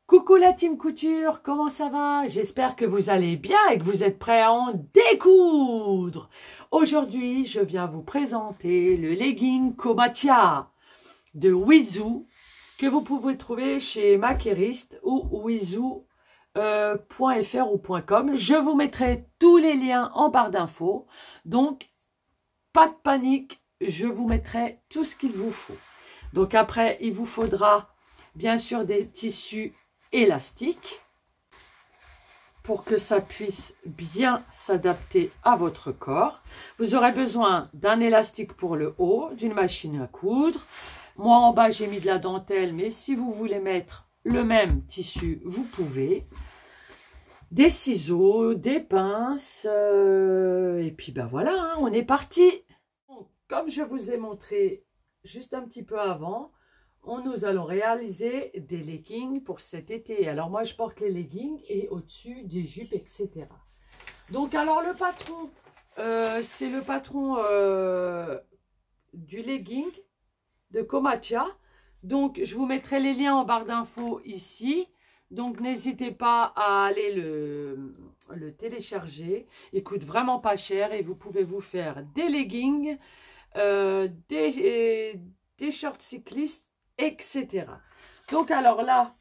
Coucou la team couture, comment ça va? J'espère que vous allez bien et que vous êtes prêts à en découdre. Aujourd'hui, je viens vous présenter le legging Komatia de Wizu que vous pouvez trouver chez Makerist ou wizu.fr ou .com. Je vous mettrai tous les liens en barre d'infos. Donc, pas de panique, je vous mettrai tout ce qu'il vous faut. Donc après, il vous faudra bien sûr des tissus élastiques pour que ça puisse bien s'adapter à votre corps. Vous aurez besoin d'un élastique pour le haut, d'une machine à coudre. Moi en bas j'ai mis de la dentelle, mais si vous voulez mettre le même tissu, vous pouvez. Des ciseaux, des pinces, et puis ben voilà, hein, on est parti. Comme je vous ai montré juste un petit peu avant, nous allons réaliser des leggings pour cet été. Alors moi je porte les leggings et au-dessus des jupes, etc. Donc alors le patron, c'est le patron du legging de Komatia. Donc je vous mettrai les liens en barre d'infos ici. Donc n'hésitez pas à aller le télécharger. Il coûte vraiment pas cher et vous pouvez vous faire des leggings, des shorts cyclistes, etc. Donc alors là,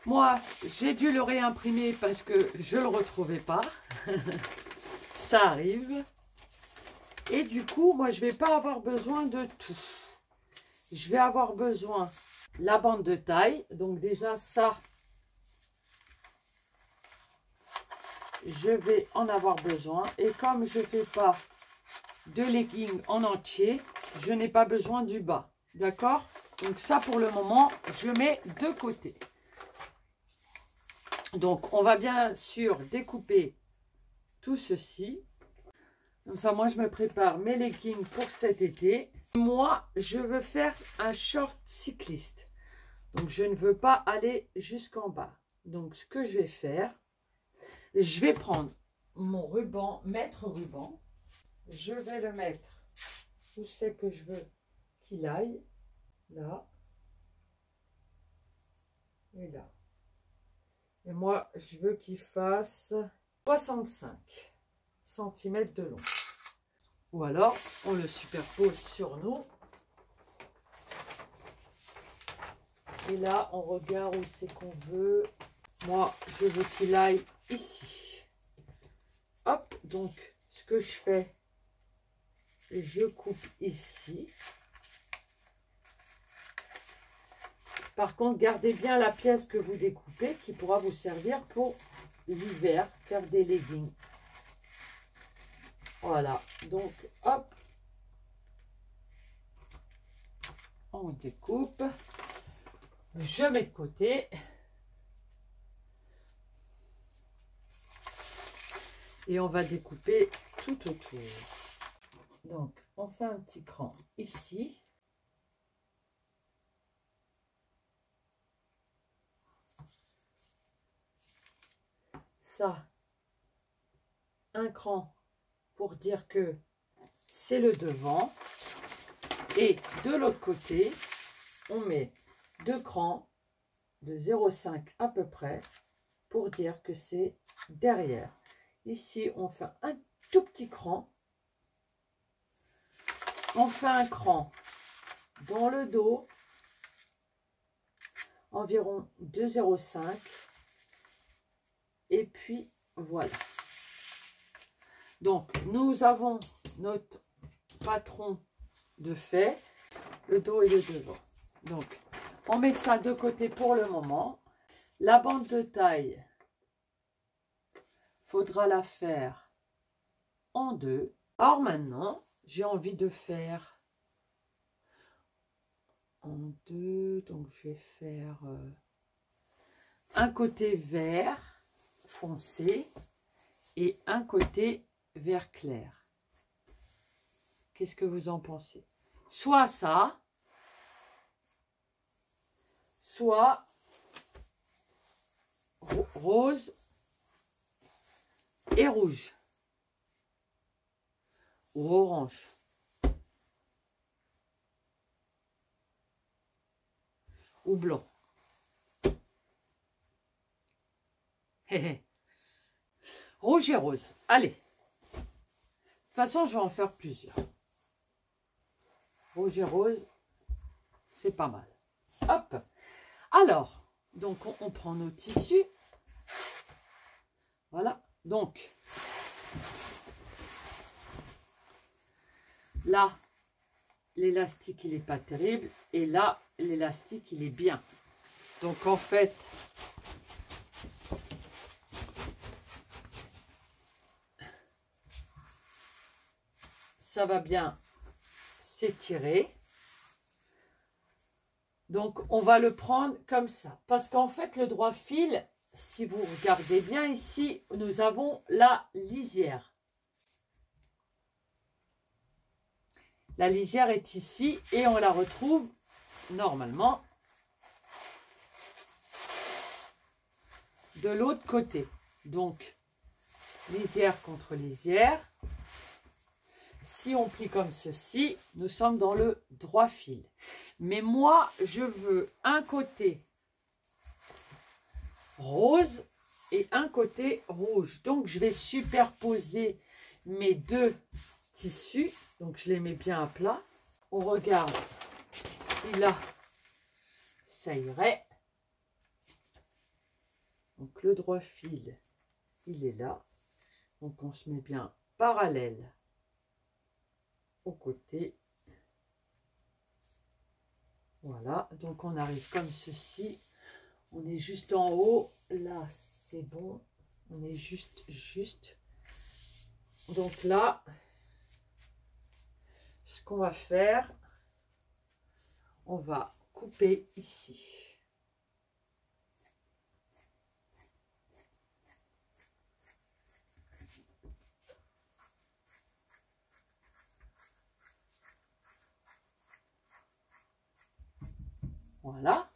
moi j'ai dû le réimprimer parce que je ne le retrouvais pas. Ça arrive. Et du coup, moi je ne vais pas avoir besoin de tout. Je vais avoir besoin de la bande de taille. Donc déjà ça, je vais en avoir besoin. Et comme je ne fais pas de legging en entier, je n'ai pas besoin du bas. D'accord? Donc ça, pour le moment, je mets de côté. Donc, on va bien sûr découper tout ceci. Comme ça, moi, je me prépare mes leggings pour cet été. Moi, je veux faire un short cycliste. Donc, je ne veux pas aller jusqu'en bas. Donc, ce que je vais faire, je vais prendre mon ruban, mètre ruban. Je vais le mettre où c'est que je veux qu'il aille. Là. Et là. Et moi, je veux qu'il fasse 65 cm de long. Ou alors, on le superpose sur nous. Et là, on regarde où c'est qu'on veut. Moi, je veux qu'il aille ici. Hop, donc, ce que je fais, je coupe ici. Par contre, gardez bien la pièce que vous découpez qui pourra vous servir pour l'hiver, faire des leggings. Voilà, donc hop, on découpe, je mets de côté. Et on va découper tout autour. Donc, on fait un petit cran ici. Ça, un cran pour dire que c'est le devant. Et de l'autre côté, on met 2 crans de 0,5 à peu près pour dire que c'est derrière. Ici, on fait un tout petit cran. On fait un cran dans le dos, environ 2,05. Et puis, voilà. Donc, nous avons notre patron de fait, le dos et le devant. Donc, on met ça de côté pour le moment. La bande de taille, faudra la faire en deux. Alors maintenant, j'ai envie de faire en deux. Donc, je vais faire un côté vert foncé et un côté vert clair. Qu'est-ce que vous en pensez? Soit ça, soit rose et rouge ou orange. Ou blanc. Rouge et rose. Allez. De toute façon, je vais en faire plusieurs. Rouge et rose, c'est pas mal. Hop. Alors, donc on prend nos tissus. Voilà. Donc, là, l'élastique, il n'est pas terrible. Et là, l'élastique, il est bien. Donc, en fait, ça va bien s'étirer. Donc, on va le prendre comme ça. Parce qu'en fait, le droit fil, si vous regardez bien ici, nous avons la lisière. La lisière est ici et on la retrouve normalement de l'autre côté. Donc, lisière contre lisière. Si on plie comme ceci, nous sommes dans le droit fil. Mais moi, je veux un côté rose et un côté rouge. Donc, je vais superposer mes deux tissus. Donc, je les mets bien à plat. On regarde si là, ça irait. Donc, le droit fil, il est là. Donc, on se met bien parallèle au côté. Voilà, donc on arrive comme ceci. On est juste en haut. Là, c'est bon. On est juste. Donc là, ce qu'on va faire, on va couper ici. Voilà.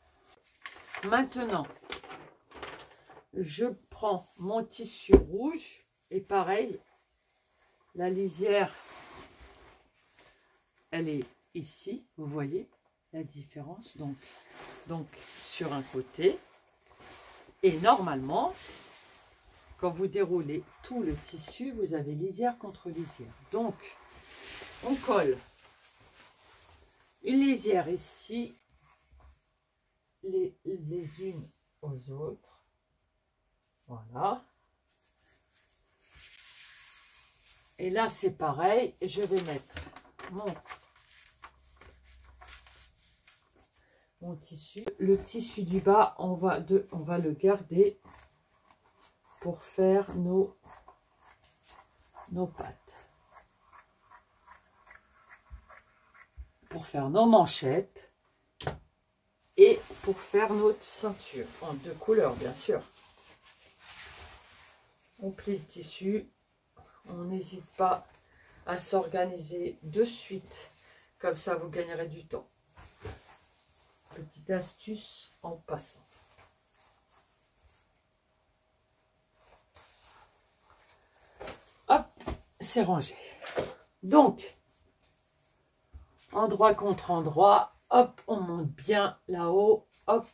Maintenant, je prends mon tissu rouge et pareil, la lisière, elle est ici. Vous voyez la différence. Donc sur un côté. Et normalement, quand vous déroulez tout le tissu, vous avez lisière contre lisière. Donc, on colle une lisière ici, les unes aux autres. Voilà. Et là, c'est pareil. Je vais mettre mon tissu. Le tissu du bas, on va le garder pour faire nos pattes. Pour faire nos manchettes. Et pour faire notre ceinture, en deux couleurs bien sûr. On plie le tissu, on n'hésite pas à s'organiser de suite, comme ça vous gagnerez du temps. Petite astuce en passant. Hop, c'est rangé. Donc, endroit contre endroit. Hop, on monte bien là-haut, hop,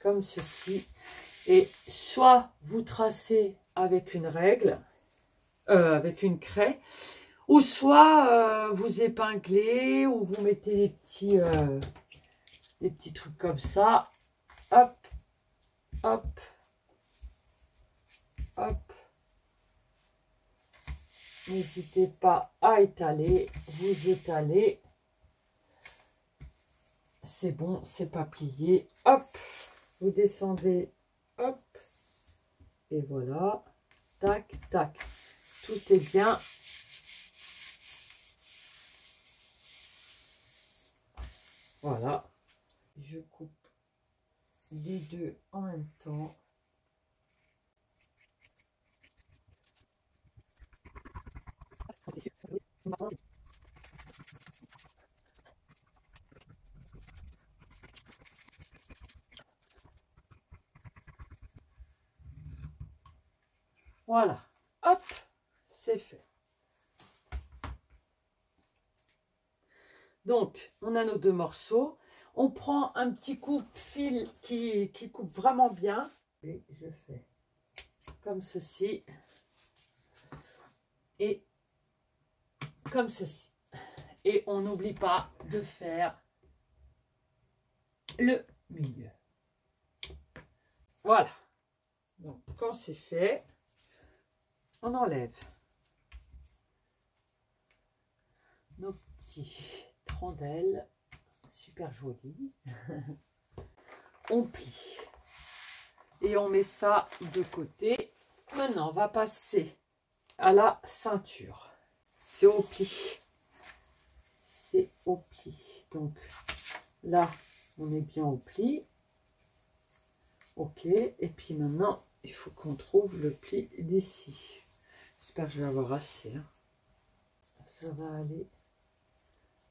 comme ceci. Et soit vous tracez avec une règle, avec une craie, ou soit vous épinglez, ou vous mettez des petits trucs comme ça. Hop, hop, hop. N'hésitez pas à étaler, vous étalez. C'est bon, c'est pas plié. Hop, vous descendez, hop, et voilà, tac, tac. Tout est bien. Voilà, je coupe les deux en même temps. Voilà, hop, c'est fait. Donc, on a nos deux morceaux. On prend un petit coupe-fil qui coupe vraiment bien. Et je fais comme ceci et comme ceci. Et on n'oublie pas de faire le milieu. Voilà. Donc, quand c'est fait, on enlève nos petits rondelles, super jolies. On plie et on met ça de côté. Maintenant, on va passer à la ceinture. C'est au pli. C'est au pli. Donc là, on est bien au pli. Ok. Et puis maintenant, il faut qu'on trouve le pli d'ici. J'espère que je vais avoir assez. Hein. Ça va aller.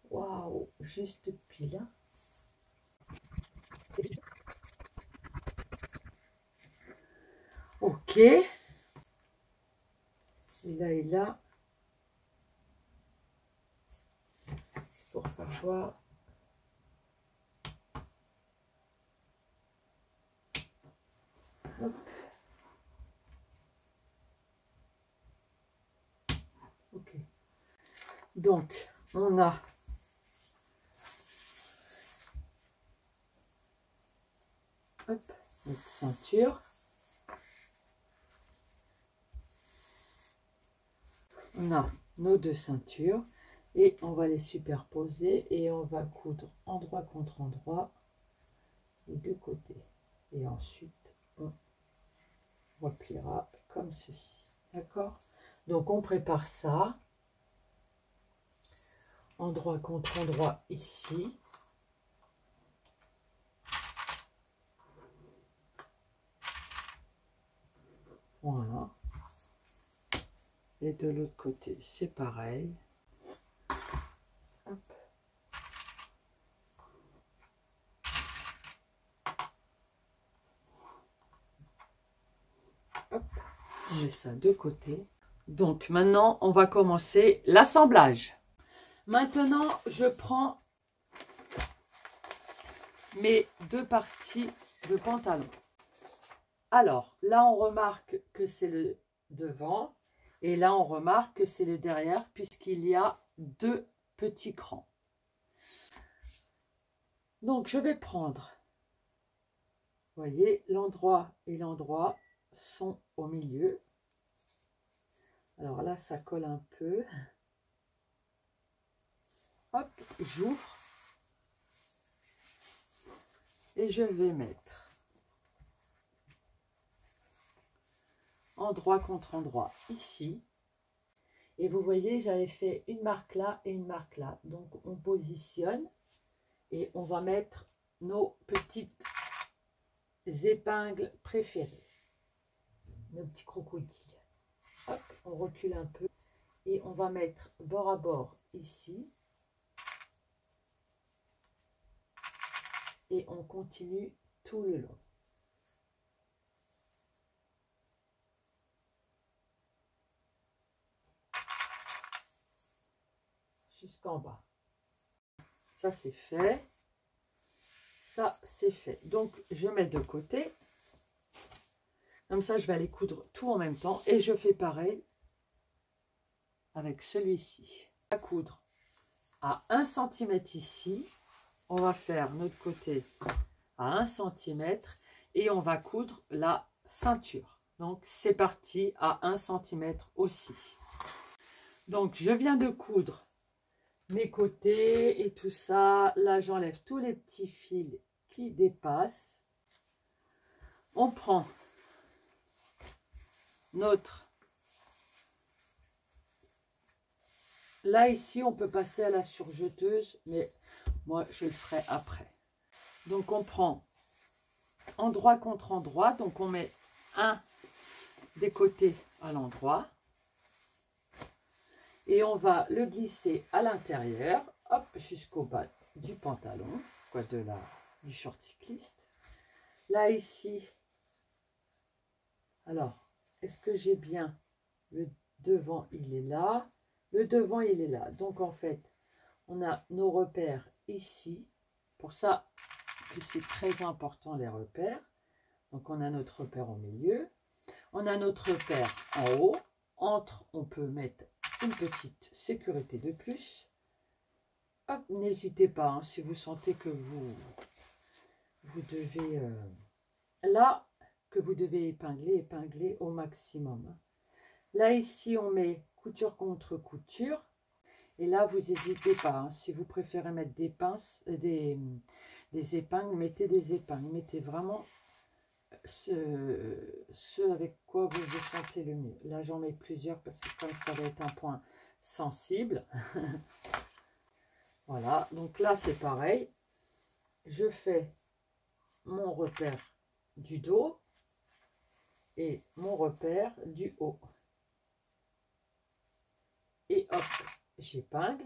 Waouh, juste pile. Hein. Ok. Et là et là. C'est pour faire voir. Hop. Ok. Donc, on a hop, notre ceinture. On a nos deux ceintures et on va les superposer et on va coudre endroit contre endroit les deux côtés. Et ensuite, on repliera comme ceci. D'accord? Donc, on prépare ça. Endroit contre endroit ici. Voilà. Et de l'autre côté, c'est pareil. Hop. Hop. On met ça de côté. Donc maintenant, on va commencer l'assemblage. Maintenant, je prends mes deux parties de pantalon. Alors, là, on remarque que c'est le devant. Et là, on remarque que c'est le derrière puisqu'il y a deux petits crans. Donc, je vais prendre, vous voyez, l'endroit et l'endroit sont au milieu. Alors là, ça colle un peu. Hop, j'ouvre. Et je vais mettre endroit contre endroit ici. Et vous voyez, j'avais fait une marque là et une marque là. Donc, on positionne et on va mettre nos petites épingles préférées. Nos petits crocodiles. Hop, on recule un peu et on va mettre bord à bord ici. Et on continue tout le long. Jusqu'en bas. Ça, c'est fait. Ça, c'est fait. Donc, je mets de côté. Comme ça, je vais aller coudre tout en même temps. Et je fais pareil avec celui-ci. On va coudre à 1 cm ici. On va faire notre côté à 1 cm. Et on va coudre la ceinture. Donc, c'est parti à 1 cm aussi. Donc, je viens de coudre mes côtés et tout ça. Là, j'enlève tous les petits fils qui dépassent. On prend notre... Là, ici, on peut passer à la surjeteuse, mais moi, je le ferai après. Donc, on prend endroit contre endroit. Donc, on met un des côtés à l'endroit. Et on va le glisser à l'intérieur, hop, jusqu'au bas du pantalon, quoi, du short cycliste. Là, ici, alors, est-ce que j'ai bien le devant, il est là. Le devant, il est là. Donc, en fait, on a nos repères ici. Pour ça que c'est très important, les repères. Donc, on a notre repère au milieu. On a notre repère en haut. Entre, on peut mettre une petite sécurité de plus. Hop, n'hésitez pas, hein, si vous sentez que vous devez... là, que vous devez épingler au maximum. Hein. Là, ici, on met couture contre couture. Et là, vous n'hésitez pas. Hein, si vous préférez mettre des pinces, des épingles, mettez des épingles. Mettez vraiment ce avec quoi vous vous sentez le mieux. Là, j'en mets plusieurs parce que comme ça va être un point sensible. Voilà, donc là, c'est pareil. Je fais mon repère du dos et mon repère du haut. Et hop, j'épingle.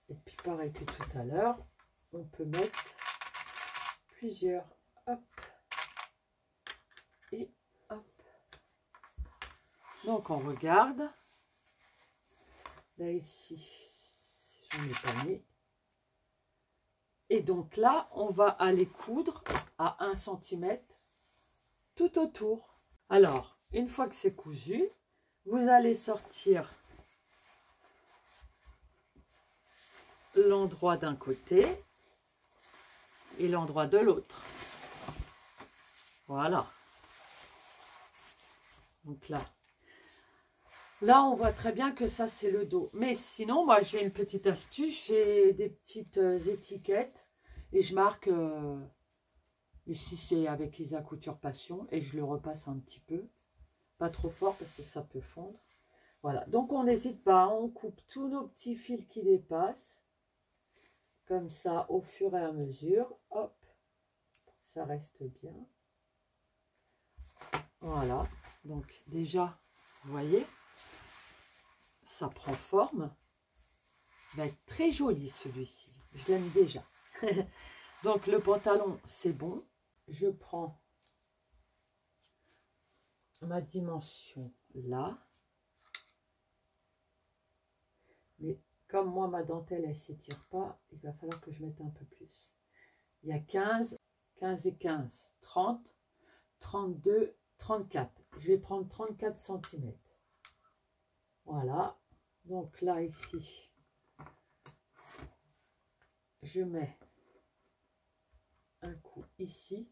Et puis, pareil que tout à l'heure, on peut mettre plusieurs. Hop. Et hop. Donc, on regarde. Là, ici, j'en ai pas mis. Et donc là, on va aller coudre à 1 cm tout autour. Alors, une fois que c'est cousu, vous allez sortir l'endroit d'un côté et l'endroit de l'autre. Voilà. Donc là, on voit très bien que ça, c'est le dos. Mais sinon, moi, j'ai une petite astuce. J'ai des petites étiquettes et je marque... ici, c'est avec Isa Couture Passion et je le repasse un petit peu. Pas trop fort parce que ça peut fondre. Voilà. Donc, on n'hésite pas. On coupe tous nos petits fils qui dépassent. Comme ça, au fur et à mesure. Hop. Ça reste bien. Voilà. Donc, déjà, vous voyez, ça prend forme. Il va être très joli celui-ci. Je l'aime déjà. Donc, le pantalon, c'est bon. Je prends ma dimension là. Mais comme moi, ma dentelle, elle ne s'étire pas, il va falloir que je mette un peu plus. Il y a 15, 15 et 15, 30, 32, 34. Je vais prendre 34 cm. Voilà. Donc là, ici, je mets un coup ici.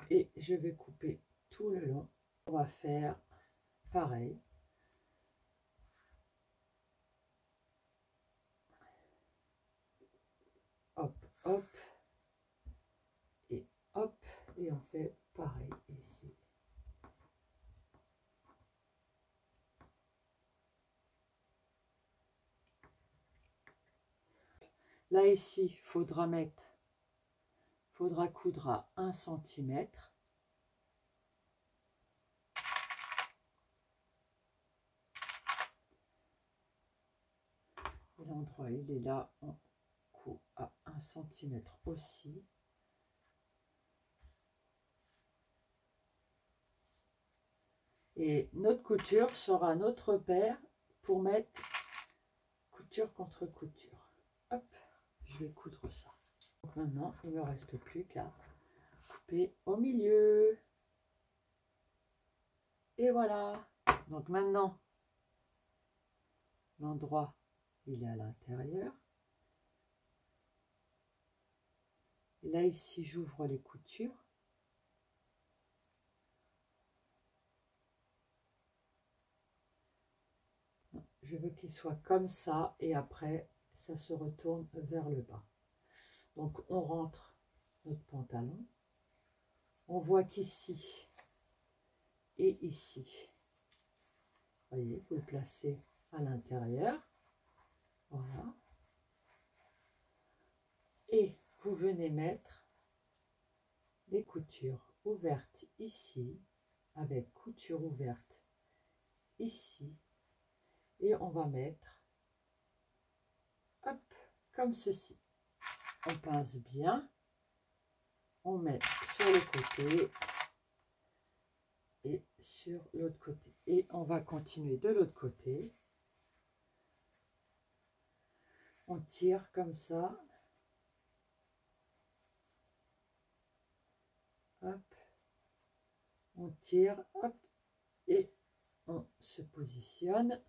Et je vais couper tout le long. On va faire pareil. Hop, hop. Et hop. Et on fait pareil ici. Là, ici, faudra coudre à 1 cm. L'endroit, il est là, on coud à 1 cm aussi. Et notre couture sera notre repère pour mettre couture contre couture. Hop, je vais coudre ça. Donc maintenant, il ne me reste plus qu'à couper au milieu. Et voilà. Donc maintenant, l'endroit, il est à l'intérieur. Et là, ici, j'ouvre les coutures. Je veux qu'il soit comme ça et après, ça se retourne vers le bas. Donc, on rentre notre pantalon. On voit qu'ici et ici, vous voyez, vous le placez à l'intérieur. Voilà. Et vous venez mettre les coutures ouvertes ici, avec couture ouverte ici. Et on va mettre, hop, comme ceci. On pince bien. On met sur le côté et sur l'autre côté. Et on va continuer de l'autre côté. On tire comme ça. Hop. On tire, hop, et on se positionne.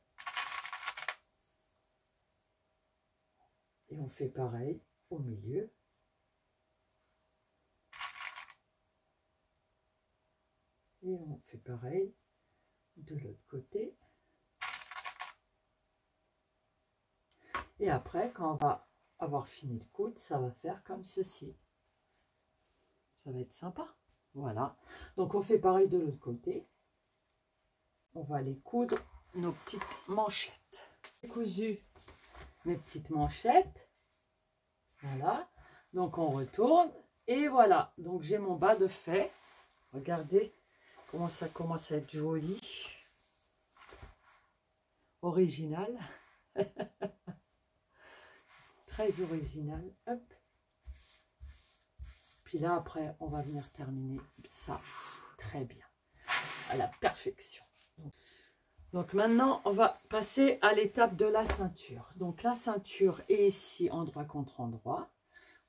Et on fait pareil au milieu. Et on fait pareil de l'autre côté. Et après, quand on va avoir fini le coude, ça va faire comme ceci. Ça va être sympa. Voilà. Donc on fait pareil de l'autre côté. On va aller coudre nos petites manchettes. J'ai cousu mes petites manchettes. Voilà. Donc on retourne. Et voilà. Donc j'ai mon bas de fait. Regardez comment ça commence à être joli. Original. Très original. Hop. Puis là, après, on va venir terminer ça très bien. À la perfection. Donc maintenant, on va passer à l'étape de la ceinture. Donc la ceinture est ici endroit contre endroit.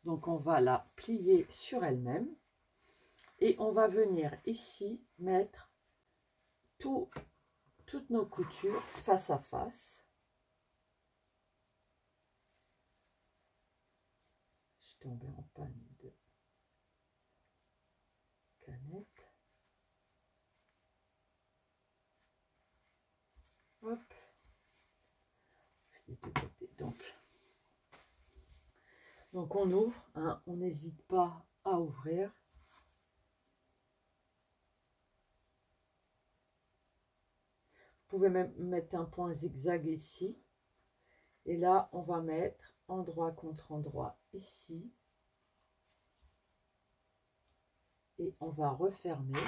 Donc on va la plier sur elle-même. Et on va venir ici mettre toutes nos coutures face à face. Je suis tombée en panne de canette. Hop. Les deux côtés. Donc on ouvre, hein, on n'hésite pas à ouvrir. Vous pouvez même mettre un point zigzag ici. Et là, on va mettre endroit contre endroit ici. Et on va refermer.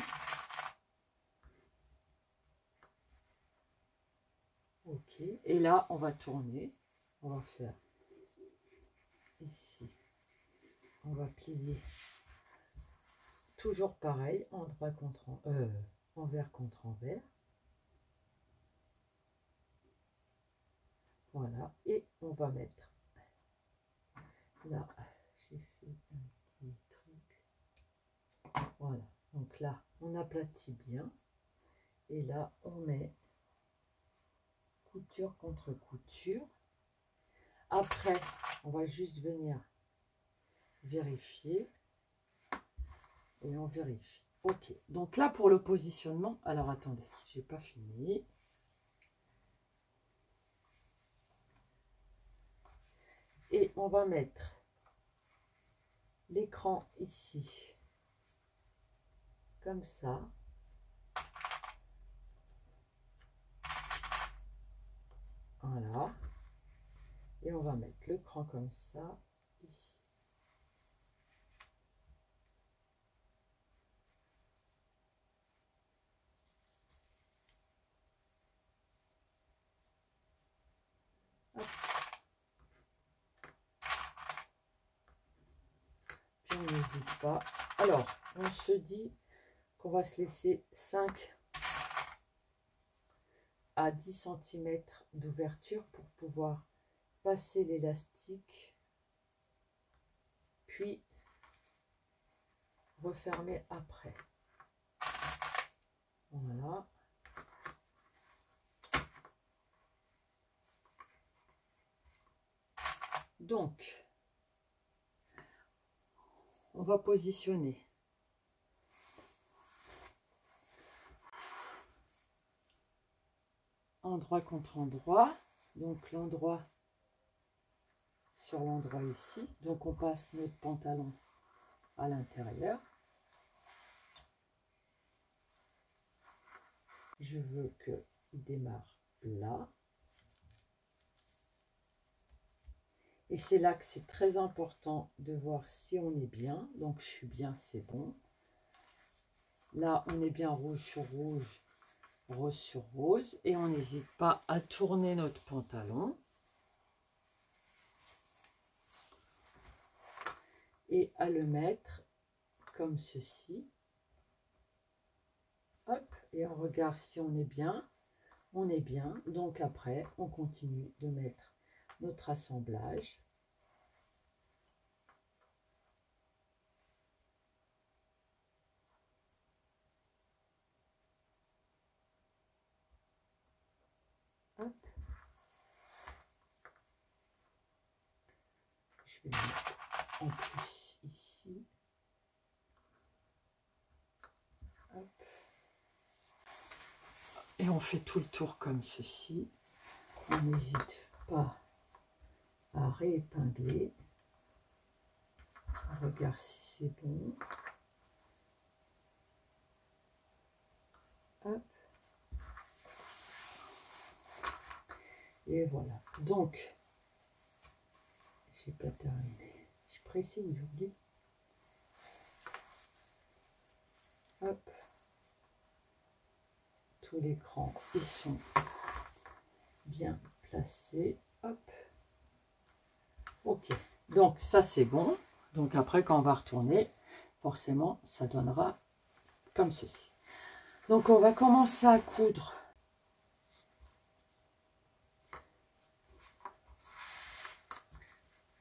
Ok. Et là, on va tourner. On va faire ici. On va plier. Toujours pareil, endroit contre envers contre envers. Voilà. Et on va mettre là. J'ai fait un petit truc. Voilà. Donc là, on aplatit bien. Et là, on met couture contre couture. Après, on va juste venir vérifier. Et on vérifie. Ok. Donc là, pour le positionnement, alors attendez, j'ai pas fini. Et on va mettre l'écran ici. Comme ça. Voilà. Et on va mettre le cran comme ça, ici. Hop. Puis on n'hésite pas. Alors, on se dit qu'on va se laisser 5 à 10 cm d'ouverture pour pouvoir passer l'élastique, puis refermer après. Voilà. Donc, on va positionner endroit contre endroit. Donc, l'endroit sur l'endroit ici. Donc, on passe notre pantalon à l'intérieur. Je veux qu'il démarre là. Et c'est là que c'est très important de voir si on est bien. Donc, je suis bien, c'est bon. Là, on est bien rouge sur rouge, rose sur rose. Et on n'hésite pas à tourner notre pantalon. Et à le mettre comme ceci. Hop, et on regarde si on est bien. On est bien. Donc, après, on continue de mettre notre assemblage. Je vais le mettre en plus ici. Hop. Et on fait tout le tour comme ceci. On n'hésite pas à réépingler. On regarde si c'est bon. Hop. Et voilà. Donc, j'ai pas terminé. Je suis pressée aujourd'hui. Hop. Tous les crans, ils sont bien placés. Hop. Ok. Donc, ça, c'est bon. Donc, après, quand on va retourner, forcément, ça donnera comme ceci. Donc, on va commencer à coudre.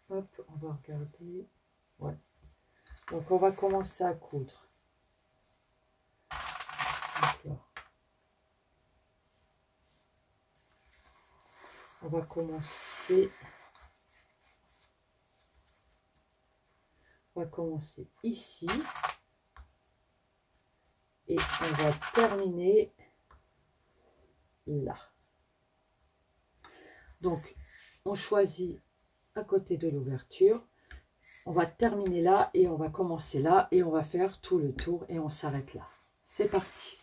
Hop, on va regarder. Ouais. Donc, on va commencer à coudre. On va commencer. On va commencer ici. Et on va terminer là. Donc, on choisit à côté de l'ouverture. On va terminer là et on va commencer là et on va faire tout le tour et on s'arrête là. C'est parti.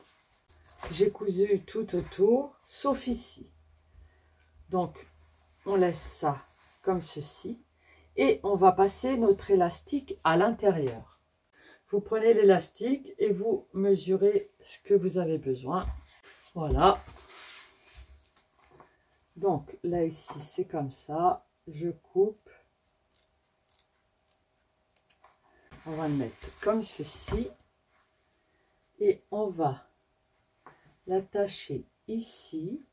J'ai cousu tout autour, sauf ici. Donc, on laisse ça comme ceci et on va passer notre élastique à l'intérieur. Vous prenez l'élastique et vous mesurez ce que vous avez besoin. Voilà. Donc, là, ici, c'est comme ça. Je coupe. On va le mettre comme ceci. Et on va l'attacher ici.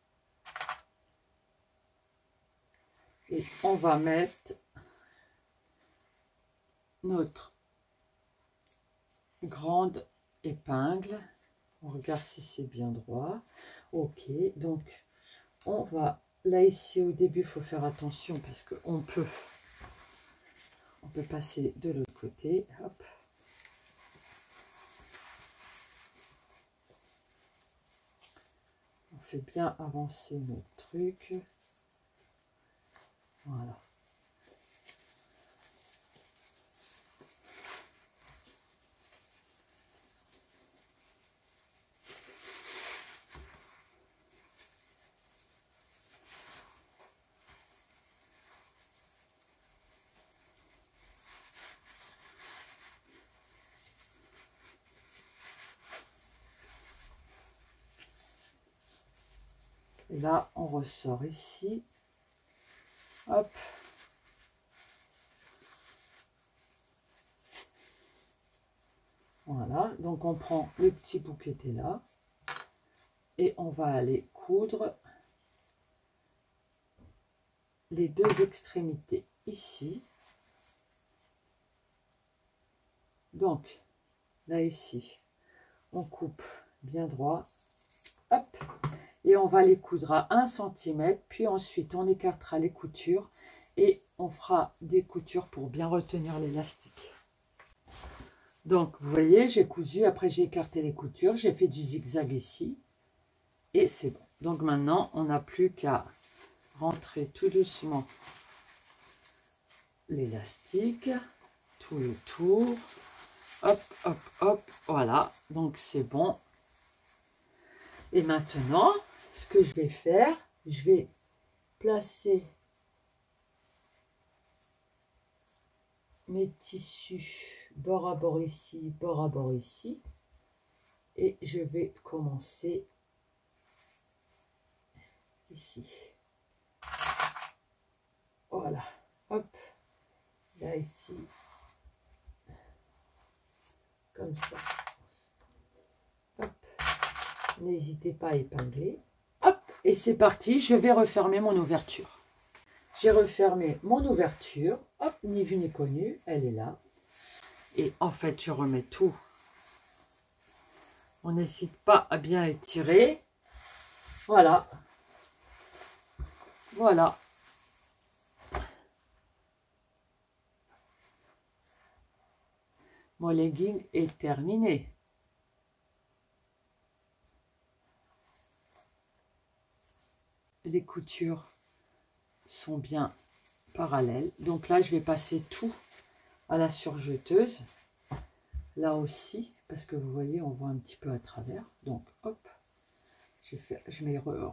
Et on va mettre notre grande épingle. On regarde si c'est bien droit. Ok, donc on va, là ici au début, il faut faire attention parce qu'on peut passer de l'autre côté. Hop. On fait bien avancer notre truc. Voilà. Et là, on ressort ici. Hop. Voilà. Donc, on prend le petit bout qui était là. Et on va aller coudre les deux extrémités ici. Donc, là, ici, on coupe bien droit. Hop. Et on va les coudre à 1 cm, puis ensuite on écartera les coutures et on fera des coutures pour bien retenir l'élastique. Donc vous voyez, j'ai cousu, après j'ai écarté les coutures, j'ai fait du zigzag ici et c'est bon. Donc maintenant on n'a plus qu'à rentrer tout doucement l'élastique, tout le tour, hop, hop, hop, voilà, donc c'est bon. Et maintenant, ce que je vais faire, je vais placer mes tissus bord à bord ici, bord à bord ici. Et je vais commencer ici. Voilà, hop, là ici, comme ça. Hop, n'hésitez pas à épingler. Hop, et c'est parti, je vais refermer mon ouverture. J'ai refermé mon ouverture, hop, ni vu ni connu, elle est là. Et en fait, je remets tout. On n'hésite pas à bien étirer. Voilà. Voilà. mon legging est terminé. Les coutures sont bien parallèles. Donc là, je vais passer tout à la surjeteuse. Là aussi, parce que vous voyez, on voit un petit peu à travers. Donc, hop, je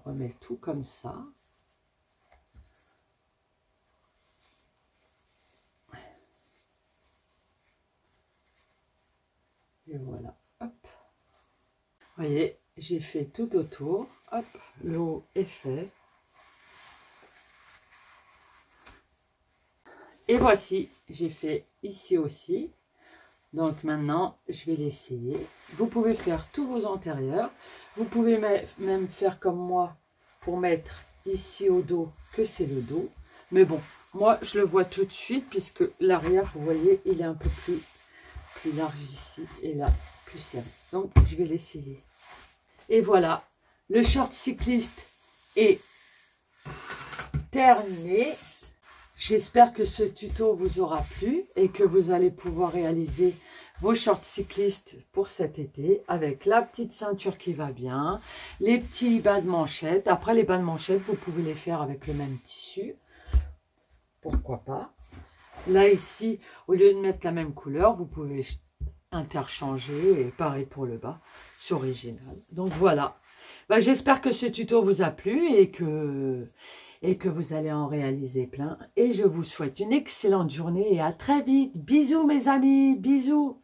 remets tout comme ça. Et voilà, hop. Vous voyez, j'ai fait tout autour. Hop, le haut est fait. Et voici, j'ai fait ici aussi. Donc maintenant, je vais l'essayer. Vous pouvez faire tous vos antérieurs. Vous pouvez même faire comme moi pour mettre ici au dos que c'est le dos. Mais bon, moi, je le vois tout de suite puisque l'arrière, vous voyez, il est un peu plus large ici et là, plus serré. Donc, je vais l'essayer. Et voilà, le short cycliste est terminé. J'espère que ce tuto vous aura plu et que vous allez pouvoir réaliser vos shorts cyclistes pour cet été avec la petite ceinture qui va bien, les petits bas de manchette. Après, les bas de manchette, vous pouvez les faire avec le même tissu. Pourquoi pas? Là, ici, au lieu de mettre la même couleur, vous pouvez interchanger et pareil pour le bas, c'est original. Donc voilà, j'espère que ce tuto vous a plu et que vous allez en réaliser plein. Et je vous souhaite une excellente journée et à très vite. Bisous mes amis, bisous.